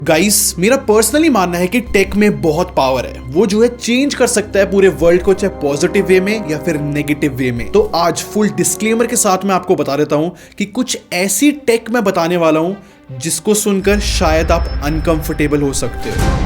Guys, मेरा personally मानना है कि टेक में बहुत पावर है। वो जो है चेंज कर सकता है पूरे वर्ल्ड को, चाहे पॉजिटिव वे में या फिर नेगेटिव वे में। तो आज फुल डिस्क्लेमर के साथ मैं आपको बता देता हूं कि कुछ ऐसी टेक मैं बताने वाला हूं जिसको सुनकर शायद आप अनकंफर्टेबल हो सकते हो।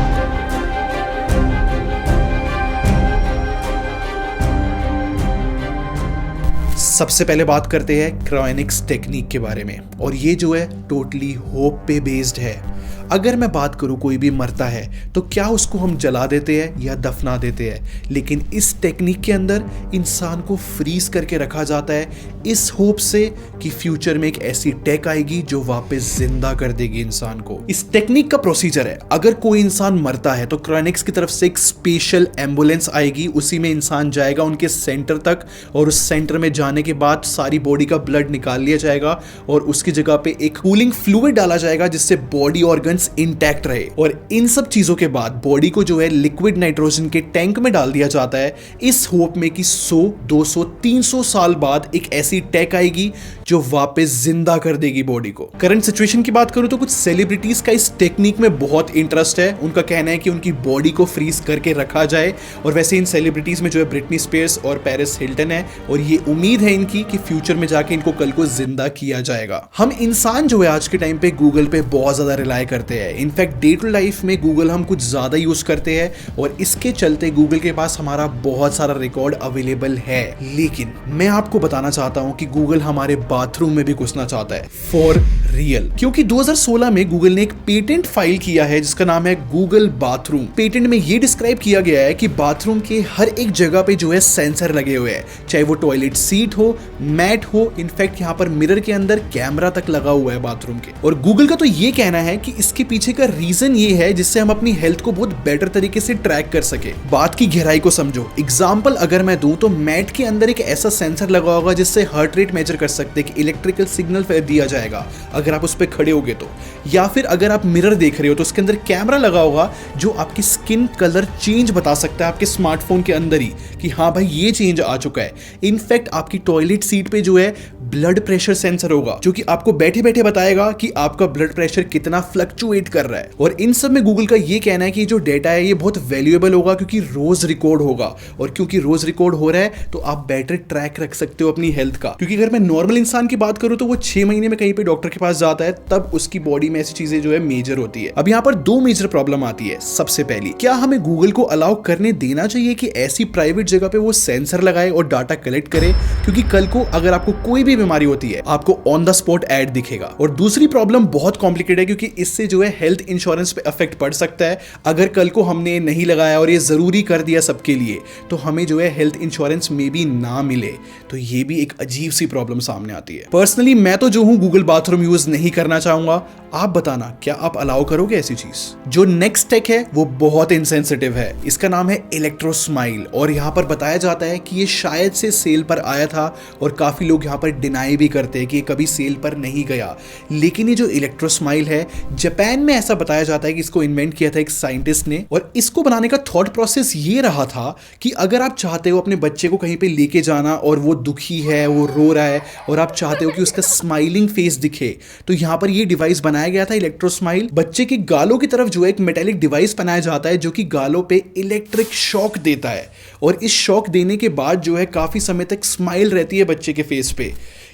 सबसे पहले बात करते हैं क्रायोनिक्स टेक्निक के बारे में, और ये जो है टोटली होप पे बेस्ड है। अगर मैं बात करूं, कोई भी मरता है तो क्या उसको हम जला देते हैं या दफना देते हैं, लेकिन इस टेक्निक के अंदर इंसान को फ्रीज करके रखा जाता है इस होप से कि फ्यूचर में एक ऐसी टेक आएगी जो वापस जिंदा कर देगी इंसान को। इस टेक्निक का प्रोसीजर है, अगर कोई इंसान मरता है तो क्रायोनिक्स की तरफ से एक स्पेशल एम्बुलेंस आएगी, उसी में इंसान जाएगा उनके सेंटर तक, और उस सेंटर में जाने के बाद सारी बॉडी का ब्लड निकाल लिया जाएगा और उसकी जगह पे एक कूलिंग फ्लूइड डाला जाएगा जिससे बॉडी ऑर्गन इंटैक्ट रहे। और इन सब चीजों के बाद बॉडी को जो है लिक्विड नाइट्रोजन के टैंक में डाल दिया जाता है इस होप में कि 100, 200, 300 साल बाद एक ऐसी टेक आएगी जो वापस जिंदा कर देगी बॉडी को। करंट सिचुएशन की बात करूं तो कुछ सेलिब्रिटीज का इस टेक्निक में बहुत इंटरेस्ट है। उनका कहना है कि उनकी बॉडी को फ्रीज करके रखा जाए, और वैसे इन सेलिब्रिटीज में जो है ब्रिटनी स्पीयर्स और पेरिस हिल्टन है, और ये उम्मीद है इनकी कि फ्यूचर में जाके इनको कल को जिंदा किया जाएगा। हम इंसान जो है आज के टाइम पे गूगल पे बहुत ज्यादा रिलाय करते हैं। इनफैक्ट डे टू लाइफ में गूगल हम कुछ ज्यादा यूज करते हैं, और इसके चलते गूगल के पास हमारा बहुत सारा रिकॉर्ड अवेलेबल है। लेकिन मैं आपको बताना चाहता हूं कि गूगल हमारे बाथरूम में भी घुसना चाहता है, फॉर रियल। क्योंकि 2016 में गूगल ने एक पेटेंट फाइल किया है जिसका नाम है गूगल बाथरूम। पेटेंट में यह डिस्क्राइब किया गया है कि बाथरूम के हर एक जगह पे जो है सेंसर लगे हुए हैं, चाहे वो टॉयलेट सीट हो, मैट हो, इनफैक्ट यहाँ पर मिरर के अंदर कैमरा तक लगा हुआ है बाथरूम के। और गूगल का तो ये कहना है कि इसके पीछे का रीजन ये है जिससे हम अपनी हेल्थ को बहुत बेटर तरीके से ट्रैक कर सके। बात की गहराई को समझो। एग्जांपल अगर मैं दूं तो मैट के अंदर एक ऐसा सेंसर लगा होगा जिससे हार्ट रेट मेजर कर सकते हैं कि इलेक्ट्रिकल सिग्नल दिया जाएगा अगर आप उस पर खड़े होगे तो। या फिर अगर आप मिरर देख रहे हो तो उसके अंदर कैमरा लगा होगा जो आपकी स्किन कलर चेंज बता सकता है आपके स्मार्टफोन के अंदर ही कि हाँ भाई ये चेंज आ चुका है। इनफैक्ट आपकी टॉयलेट सीट पे जो है ब्लड प्रेशर सेंसर होगा जो कि आपको बैठे बैठे बताएगा कि आपका ब्लड प्रेशर कितना फ्लक्चुएट कर रहा है। और इन सब में गूगल का ये कहना है कि जो डेटा है ये बहुत वैल्यूएबल होगा क्योंकि रोज रिकॉर्ड होगा, और क्योंकि रोज रिकॉर्ड हो रहा है तो आप बेटर ट्रैक रख सकते हो अपनी हेल्थ का। क्योंकि अगर मैं नॉर्मल इंसान की बात करूं तो वो 6 महीने में कहीं पे डॉक्टर के पास जाता है, तब उसकी बॉडी में ऐसी चीजें जो है मेजर होती है। अब यहाँ पर 2 मेजर प्रॉब्लम आती है। सबसे पहली, क्या हमें गूगल को अलाउ करने देना चाहिए कि ऐसी प्राइवेट जगह पे वो सेंसर लगाए और डाटा कलेक्ट करे, क्योंकि कल को अगर आपको कोई भी बीमारी होती है आपको ऑन द स्पॉट एड दिखेगा। और दूसरी प्रॉब्लम बहुत कॉम्प्लिकेटेड है क्योंकि इससे जो है हेल्थ इंश्योरेंस पे इफेक्ट पड़ सकता है। अगर कल को हमने नहीं लगाया और ये जरूरी कर दिया सबके लिए तो हमें जो है हेल्थ इंश्योरेंस में भी ना मिले, तो ये भी एक अजीब सी प्रॉब्लम सामने आती है। पर्सनली मैं तो जो हूं गूगल बाथरूम यूज नहीं करना चाहूंगा। आप बताना, क्या आप अलाउ करोगे ऐसी चीज? जो नेक्स्ट टेक है वो बहुत इनसेंसिटिव है। इसका नाम है इलेक्ट्रोस्माइल, और यहाँ पर बताया जाता है कि ये शायद से सेल पर आया था, और काफी लोग यहाँ पर डिनाई भी करते हैं कि ये कभी सेल पर नहीं गया। लेकिन ये जो इलेक्ट्रोस्माइल है, जापान में ऐसा बताया जाता है कि इसको इन्वेंट किया था एक साइंटिस्ट ने, और इसको बनाने का थॉट प्रोसेस ये रहा था कि अगर आप चाहते हो अपने बच्चे को कहीं पे लेके जाना और वो दुखी है, वो रो रहा है, और आप चाहते हो कि उसका स्माइलिंग फेस दिखे, तो यहाँ पर ये डिवाइस बनाया गया था इलेक्ट्रोस्माइल। बच्चे के गालों की तरफ जो है एक मेटेलिक डिवाइस बनाया जाता है जो कि गालों पे इलेक्ट्रिक शॉक देता है, और इस शॉक देने के बाद जो है काफी समय तक स्माइल रहती है बच्चे के फेस पे।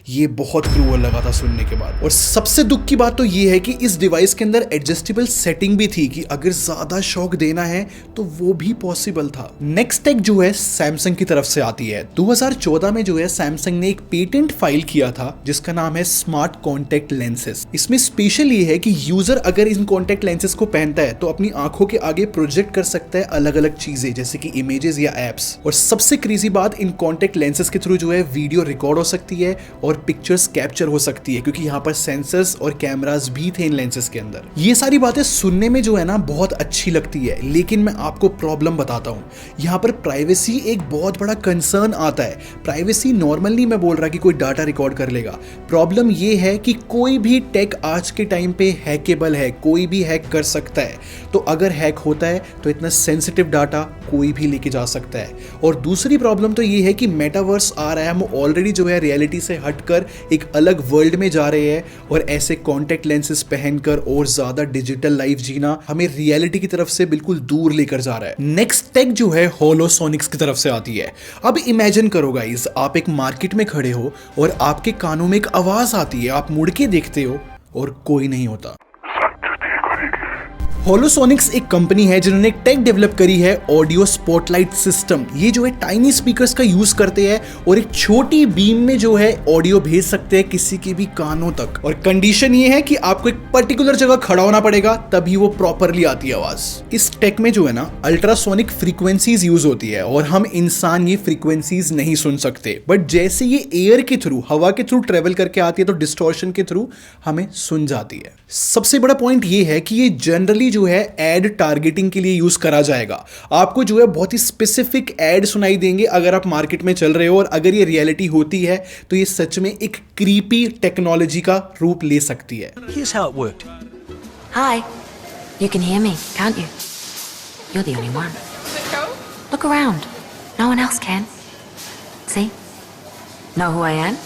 ये बहुत क्रूअल लगा था सुनने के बाद। और सबसे दुख की बात तो ये है कि इस डिवाइस के अंदर एडजस्टेबल सेटिंग भी थी कि अगर ज्यादा शॉक देना है तो वो भी पॉसिबल था। नेक्स्ट टेक जो है सैमसंग की तरफ से आती है। 2014 में जो है सैमसंग ने एक पेटेंट फाइल किया था जिसका नाम है स्मार्ट कॉन्टेक्ट लेंसेज। इसमें स्पेशल ये है कि यूजर अगर इन कॉन्टेक्ट लेंसेज को पहनता है तो अपनी आंखों के आगे प्रोजेक्ट कर सकता है अलग अलग चीजें जैसे कि इमेजेस या एप्स। और सबसे क्रेजी बात, इन कॉन्टेक्ट लेंसेज के थ्रू जो है वीडियो रिकॉर्ड हो सकती है और पिक्चर्स कैप्चर हो सकती है, क्योंकि यहाँ पर सेंसर्स और कैमरास भी थे इन लेंसेज के अंदर। ये सारी बातें सुनने में जो है ना बहुत अच्छी लगती है, लेकिन मैं आपको प्रॉब्लम बताता हूँ। यहाँ पर प्राइवेसी एक बहुत बड़ा कंसर्न आता है। प्राइवेसी नॉर्मली मैं बोल रहा कि कोई डाटा रिकॉर्ड कर लेगा। प्रॉब्लम ये है कि कोई भी टेक आज के टाइम पे हैकेबल है, कोई भी हैक कर सकता है। तो अगर हैक होता है तो इतना सेंसिटिव डाटा कोई भी लेके जा सकता है। और दूसरी प्रॉब्लम तो ये है कि मेटावर्स आ रहा है, हम ऑलरेडी जो है रियलिटी से हट हटकर एक अलग वर्ल्ड में जा रहे हैं और ऐसे कॉन्टैक्ट लेंसेज पहनकर और ज्यादा डिजिटल लाइफ जीना हमें रियलिटी की तरफ से बिल्कुल दूर लेकर जा रहा है। नेक्स्ट टेक जो है होलोसोनिक्स की तरफ से आती है। अब इमेजिन करो गाइस, आप एक मार्केट में खड़े हो और आपके कानों में एक आवाज आती है, आप मुड़ के देखते हो और कोई नहीं होता। होलोसोनिक्स एक कंपनी है जिन्होंने एक टेक डेवलप करी है, ऑडियो स्पॉटलाइट सिस्टम। ये जो है टाइनी स्पीकर्स का यूज करते हैं और एक छोटी बीम में जो है ऑडियो भेज सकते हैं किसी के भी कानों तक। और कंडीशन ये है कि आपको एक पर्टिकुलर जगह खड़ा होना पड़ेगा तभी वो प्रॉपरली आती है आवाज। इस टेक में जो है ना अल्ट्रासोनिक फ्रीक्वेंसीज यूज होती है और हम इंसान ये फ्रीक्वेंसीज नहीं सुन सकते, बट जैसे ये एयर के थ्रू, हवा के थ्रू ट्रेवल करके आती है तो डिस्टॉर्शन के थ्रू हमें सुन जाती है। सबसे बड़ा पॉइंट ये है कि ये जनरली जो है एड टारगेटिंग के लिए यूज करा जाएगा। आपको जो है बहुत ही स्पेसिफिक एड सुनाई देंगे अगर आप मार्केट में चल रहे हो, और अगर ये रियलिटी होती है तो ये सच में एक क्रीपी टेक्नोलॉजी का रूप ले सकती है। Here's how it worked. Hi. You can hear me, can't you? You're the only one. Look around. No one else can. See? Know who I am?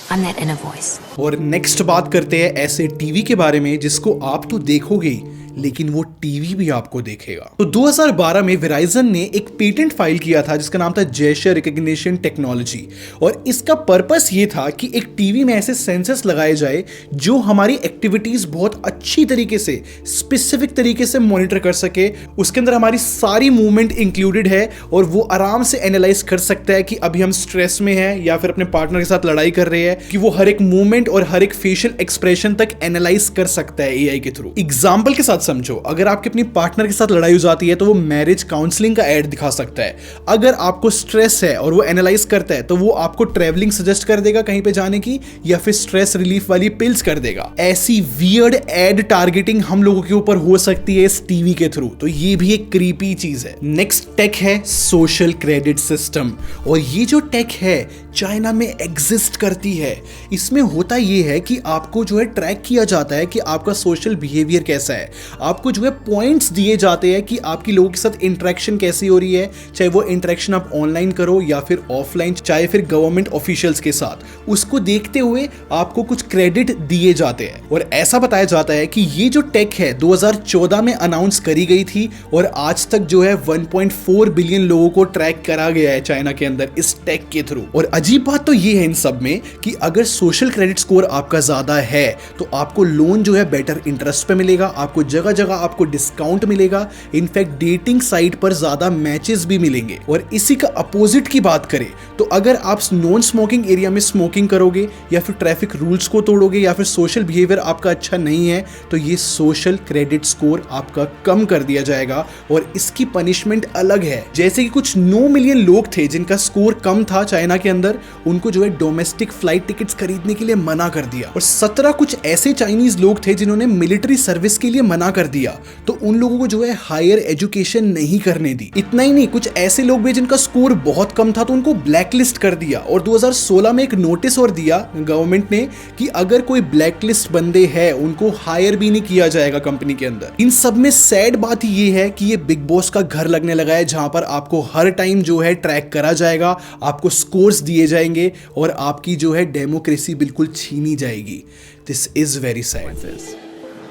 I'm that inner voice. और next बात करते हैं ऐसे TV के बारे में जिसको आप तो देखोगे ही, लेकिन वो टीवी भी आपको देखेगा। तो 2012 में वेराइजन ने एक पेटेंट फाइल किया था जिसका नाम था जेस्चर रिकग्निशन टेक्नोलॉजी, और इसका पर्पस ये था कि एक टीवी में ऐसे सेंसर्स लगाए जाए जो हमारी एक्टिविटीज बहुत अच्छी तरीके से, स्पेसिफिक तरीके से मॉनिटर कर सके। उसके अंदर हमारी सारी मूवमेंट इंक्लूडेड है और वो आराम से एनालाइज कर सकता है कि अभी हम स्ट्रेस में हैं या फिर अपने पार्टनर के साथ लड़ाई कर रहे हैं, कि वो हर एक मूवमेंट और हर एक फेशियल एक्सप्रेशन तक एनालाइज कर सकता है एआई के थ्रू। एग्जाम्पल के साथ समझो, अगर आपके अपनी पार्टनर के साथ लड़ाई हो जाती है तो वो मैरिज काउंसलिंग का एड दिखा सकता है। अगर आपको स्ट्रेस है और वो एनालाइज करता है तो वो आपको ट्रैवलिंग सजेस्ट कर देगा कहीं पे जाने की, या फिर स्ट्रेस रिलीफ वाली पिल्स कर देगा। ऐसी वियर्ड एड टारगेटिंग हम लोगों के ऊपर हो सकती है इस टीवी के थ्रू, तो ये भी एक क्रीपी चीज है। नेक्स्ट टेक है सोशल क्रेडिट सिस्टम, और ये जो टेक है चाइना में एग्जिस्ट करती है। इसमें होता ये है कि आपको जो है ट्रैक किया जाता है कि आपका सोशल बिहेवियर कैसा है, आपको जो है पॉइंट्स दिए जाते हैं कि आपकी लोगों के साथ इंटरेक्शन कैसी हो रही है, चाहे वो इंटरेक्शन आप ऑनलाइन करो या फिर ऑफलाइन, चाहे फिर गवर्नमेंट ऑफिशियल्स के साथ। उसको देखते हुए आपको कुछ क्रेडिट दिए जाते हैं, और ऐसा बताया जाता है कि ये जो टेक है 2014 में अनाउंस करी गई थी और आज तक जो है 1.4 बिलियन लोगों को ट्रैक करा गया है चाइना के अंदर इस टेक के थ्रू। और अजीब बात तो ये है इन सब में कि अगर सोशल क्रेडिट स्कोर आपका ज्यादा है तो आपको लोन जो है बेटर इंटरेस्ट पे मिलेगा, आपको जगह जगह आपको डिस्काउंट मिलेगा, इनफैक्ट डेटिंग साइट पर ज्यादा मैचेस भी मिलेंगे। और इसी का अपोजिट की बात करें तो अगर आप नॉन स्मोकिंग एरिया में स्मोकिंग करोगे या फिर ट्रैफिक रूल्स को तोड़ोगे या फिर सोशल बिहेवियर आपका अच्छा नहीं है तो ये सोशल क्रेडिट स्कोर आपका कम कर दिया जाएगा, और इसकी पनिशमेंट अलग है। जैसे कि कुछ 9 मिलियन लोग थे जिनका स्कोर कम था चाइना के अंदर, उनको जो है डोमेस्टिक फ्लाइट टिकट्स खरीदने के लिए मना कर दिया, और 17 कुछ ऐसे चाइनीज लोग थे जिन्होंने मिलिट्री सर्विस के लिए मना कर दिया, तो उन लोगों को जो है हायर एजुकेशन नहीं करने दी। इतना ही नहीं, कुछ ऐसे लोग भी जिनका स्कोर बहुत कम था तो उनको ब्लैकलिस्ट कर दिया। और 2016 में एक नोटिस और दिया गवर्नमेंट ने कि अगर कोई ब्लैकलिस्ट बंदे हैं उनको हायर भी नहीं किया जाएगा कंपनी के अंदर। इन सब में सैड बात ये है कि ये बिग बॉस का घर लगने लगा है, जहां पर आपको हर टाइम जो है ट्रैक करा जाएगा, आपको स्कोर्स दिए जाएंगे और आपकी जो है डेमोक्रेसी बिल्कुल छीनी जाएगी। This is very sad.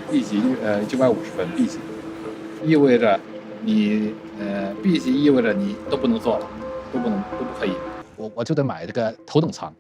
1级950分 B 级，意味着你B 级意味着你都不能坐了，都不可以。我就得买这个头等舱，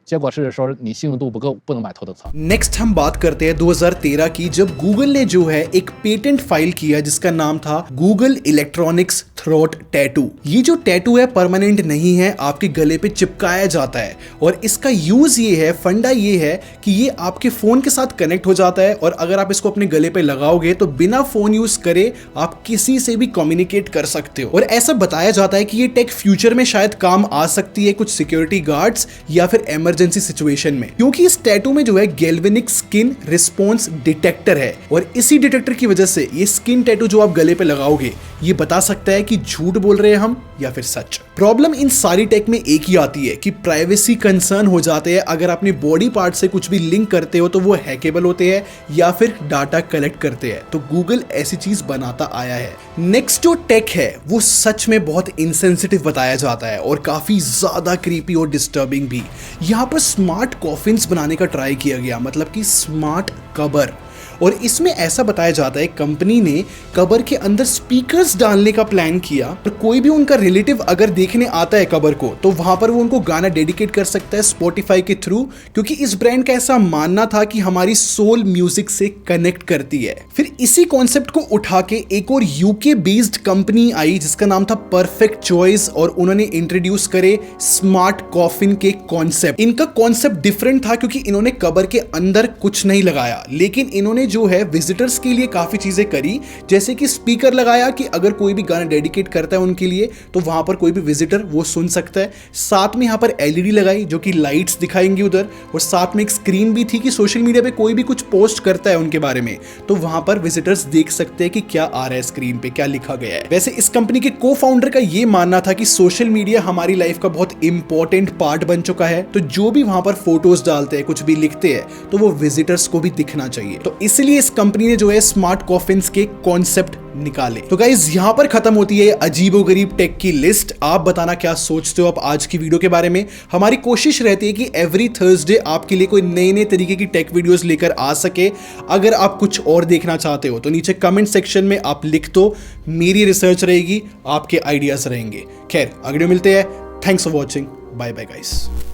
结果是说你信用度不够，不能买头等舱。 next हम बात करते हैं 2013 की, जब गूगल ने जो है एक पेटेंट फाइल किया जिसका नाम था गूगल इलेक्ट्रॉनिक्स थ्रोट टैटू। ये जो टैटू है परमानेंट नहीं है, आपके गले पे चिपकाया जाता है, और इसका यूज ये है, फंडा ये है कि ये आपके फोन के साथ कनेक्ट हो जाता है, और अगर आप इसको अपने गले पे लगाओगे तो बिना फोन यूज करे आप किसी से भी कम्युनिकेट कर सकते हो। और ऐसा बताया जाता है कि ये टेक फ्यूचर में शायद काम आ सकती है कुछ सिक्योरिटी गार्ड्स या फिर इमरजेंसी सिचुएशन में, क्योंकि इस टैटू में जो है गैल्वेनिक स्किन रिस्पॉन्स डिटेक्टर है, और इसी डिटेक्टर की वजह से ये स्किन टैटू जो आप गले पे लगाओगे ये बता सकता है कि झूठ बोल रहे हैं हम या फिर सच। प्रॉब्लम इन सारी टेक में एक ही आती है कि प्राइवेसी कंसर्न हो जाते हैं। अगर अपनी बॉडी पार्ट से कुछ भी लिंक करते हो तो वो हैकेबल होते हैं या फिर डाटा कलेक्ट करते हैं। तो गूगल ऐसी चीज बनाता आया है। नेक्स्ट जो टेक है वो सच में बहुत इनसेंसिटिव बताया जाता है और काफी ज्यादा क्रीपी और डिस्टर्बिंग भी। यहाँ पर स्मार्ट कॉफिन्स बनाने का ट्राई किया गया, मतलब कि स्मार्ट कबर। और इसमें ऐसा बताया जाता है कंपनी ने कबर के अंदर स्पीकर्स डालने का प्लान किया और कोई भी उनका रिलेटिव अगर देखने आता है कबर को तो वहां पर वो उनको गाना डेडिकेट कर सकता है स्पॉटिफाई के थ्रू, क्योंकि इस ब्रांड का ऐसा मानना था कि हमारी सोल म्यूजिक से कनेक्ट करती है। फिर इसी कॉन्सेप्ट को उठा के एक और यूके बेस्ड कंपनी आई जिसका नाम था परफेक्ट चॉइस और उन्होंने इंट्रोड्यूस करे स्मार्ट कॉफिन के कॉन्सेप्ट। इनका कॉन्सेप्ट डिफरेंट था क्योंकि इन्होंने कबर के अंदर कुछ नहीं लगाया, लेकिन इन्होंने जो है विजिटर्स के लिए काफी चीजें करी, जैसे कि स्पीकर लगाया कि अगर कोई भी गाना डेडिकेट करता है उनके लिए तो वहां पर कोई भी विजिटर वो सुन सकता है। साथ में यहाँ पर एलईडी लगाई जो कि लाइट्स दिखाएंगी उधर, और साथ में एक स्क्रीन भी थी कि सोशल मीडिया पे कोई भी कुछ पोस्ट करता है उनके बारे में तो वहां पर विजिटर्स देख सकते हैं कि क्या आ रहा है स्क्रीन पे, क्या लिखा गया है। वैसे इस कंपनी के को फाउंडर का ये मानना था कि सोशल मीडिया हमारी लाइफ का बहुत इंपॉर्टेंट पार्ट बन चुका है, तो जो भी वहां पर फोटोज डालते हैं, कुछ भी लिखते हैं तो वो विजिटर्स को भी दिखना चाहिए। तो इसलिए इस कंपनी ने जो है स्मार्ट कॉफिन्स के कॉन्सेप्ट निकाले। तो गाइस यहां पर खत्म होती है अजीबोगरीब टेक की लिस्ट। आप बताना क्या सोचते हो आप आज की वीडियो के बारे में। हमारी कोशिश रहती है कि एवरी थर्सडे आपके लिए कोई नए नए तरीके की टेक वीडियोस लेकर आ सके। अगर आप कुछ और देखना चाहते हो तो नीचे कमेंट सेक्शन में आप लिख दो, मेरी रिसर्च रहेगी, आपके आइडियाज रहेंगे। खैर अगले मिलते हैं। Thanks for watching, bye bye guys.